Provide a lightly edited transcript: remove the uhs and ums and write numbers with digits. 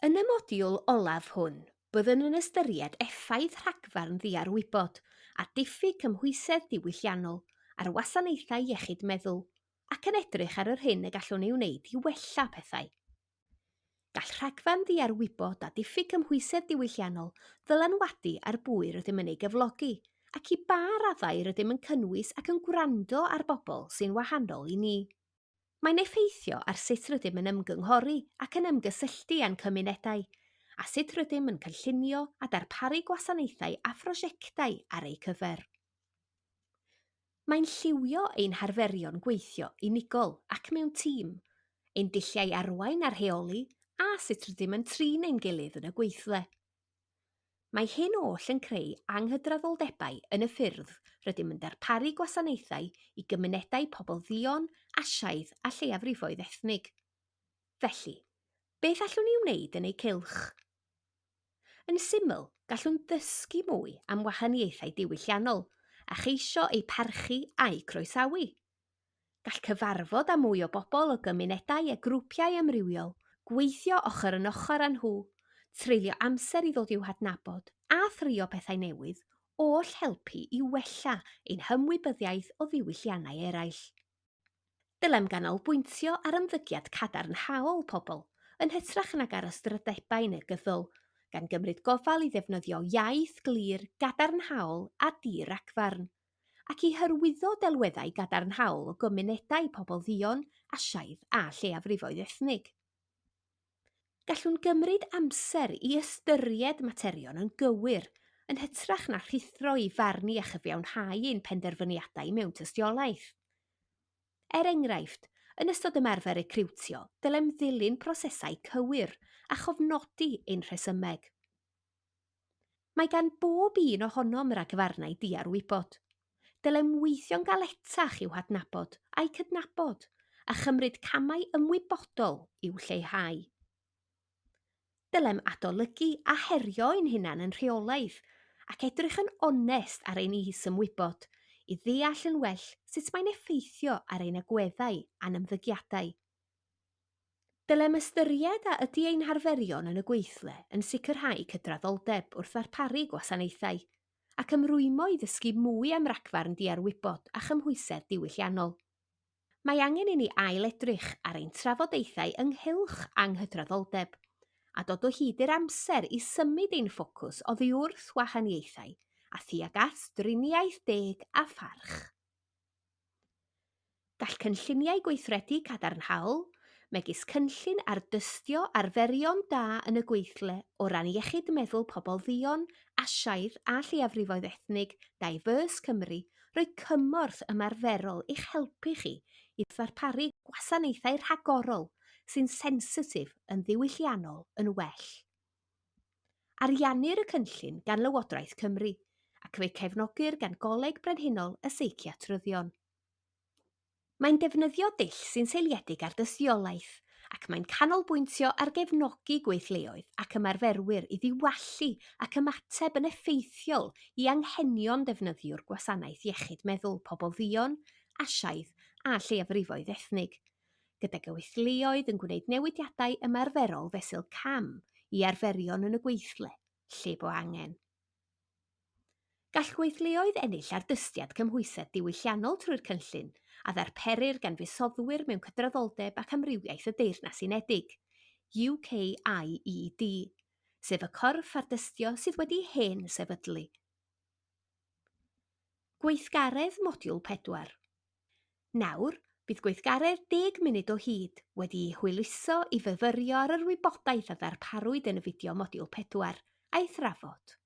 Yn y modiwl olaf hwn, byddwn yn ystyried effaith rhagfarn ddiarwybod a diffyg cymhwysedd diwylliannol ar wasanaethau iechyd meddwl ac yn edrych ar yr hyn y gallwn ei wneud i wella pethau. Gall rhagfarn ddiarwybod a diffyg cymhwysedd diwylliannol ddylanwadu ar bwy rydym yn ei gyflogi ac i ba raddau rydym yn cynnwys ac yn gwrando ar bobl sy'n wahanol i ni. Mae'n effeithio ar sut rydym yn ymgynghori ac yn ymgysylltu â'n cymunedau, a sut rydym yn cynllunio a darparu gwasanaethau a phrosiectau ar ei cyfer. Mae'n lliwio ein harferion gweithio unigol ac mewn tîm, ein dulliau arwain a rheoli, a sut rydym yn trin ein gilydd yn y gweithle. Mae hyn oll yn creu anghydraddoldebau yn y ffyrdd rydym yn darparu gwasanaethau i gymunedau pobl ddion, asiaidd a lleiafrifoedd ethnig. Felly, beth allwn ni wneud yn ei cylch? Yn syml, gallwn ddysgu mwy am wahaniaethau diwylliannol a cheisio eu parchu a'i croesawu. Gall cyfarfod â mwy o bobl o gymunedau a grwpiau amrywiol, gweithio ochr yn ochr â nhw, treulio amser i ddod i'w hadnabod a thrio pethau newydd oll helpu i wella ein hymwybyddiaeth o ddiwylliannau eraill. Dylem ganolbwyntio ar ymddygiad cadarnhaol pobl yn hytrach nag ar ystradebau negyddol, gan gymryd gofal i ddefnyddio iaith glir, gadarnhaol a diracfarn, ac i hyrwyddo delweddau gadarnhaol o gymunedau pobl ddion, asiaidd a lleiafrifoedd ethnig. Gallwn gymryd amser i ystyried materion yn gywir, yn hytrach na rhithro i farnu a chyfiawnhau ein penderfyniadau mewn tystiolaeth. Er enghraifft, yn ystod ymarfer recriwtio, dylem ddilyn prosesau cywir a chofnodi ein rhesymeg. Mae gan bob un ohonom ragfarnau diarwybod. Dylem weithio'n galetach i'w hadnabod a'i cydnabod a chymryd camau ymwybodol i'w lleihau. Dylem adolygu a herio ein hunan yn rheolaidd ac edrych yn onest ar ein is-ymwybod i ddeall yn well sut mae'n effeithio ar ein agweddau a'n ymddygiadau. Dylem ystyried a ydy ein harferion yn y gweithle yn sicrhau cydraddoldeb wrth ddarparu gwasanaethau ac ymrwymo i ddysgu mwy am ragfarn diarwybod a chymhwysedd diwylliannol. Mae angen i ni ailedrych ar ein trafodaethau ynghylch anghydraddoldeb a dod o hyd i'r amser i symud ein ffocws oddi wrth wahaniaethau a thuag at driniaeth deg a pharch. Gall cynlluniau gweithredu cadarnhaol, megis cynllun ar dystio arferion da yn y gweithle o ran iechyd meddwl pobl ddion, asiaidd a lleiafrifoedd ethnig Diverse Cymru, roi cymorth ymarferol i'ch helpu chi i ddarparu gwasanaethau rhagorol sy'n sensitif yn ddiwylliannol yn well. Ariannir y cynllun gan Lywodraeth Cymru ac fe'i cefnogir gan Goleg Brenhinol y Seikiatryddion. Mae'n defnyddio dull sy'n seiliedig ar dystiolaeth ac mae'n canolbwyntio ar gefnogi gweithleoedd ac ymarferwyr i ddiwallu ac ymateb yn effeithiol i anghenion defnyddiwr gwasanaeth iechyd meddwl pobl ddion, asiaidd a lleiafrifoedd ethnig, gyda gweithleoedd yn gwneud newidiadau ymarferol fesul cam i arferion yn y gweithle, lle bo angen. Gall gweithleoedd ennill ardystiad cymhwysedd diwylliannol trwy'r cynllun a ddarperir gan fusoddwyr mewn cydraddoldeb ac amrywiaeth y Deyrnas Unedig, UKIED, sef y corff ardystio sydd wedi hen sefydlu. Gweithgaredd modiwl 4. Nawr, bydd gweithgaredd 10 munud o hyd wedi'i hwyluso i fyfyrio ar yr wybodaeth a ddarparwyd yn y fideo modiwl 4 a'i thrafod.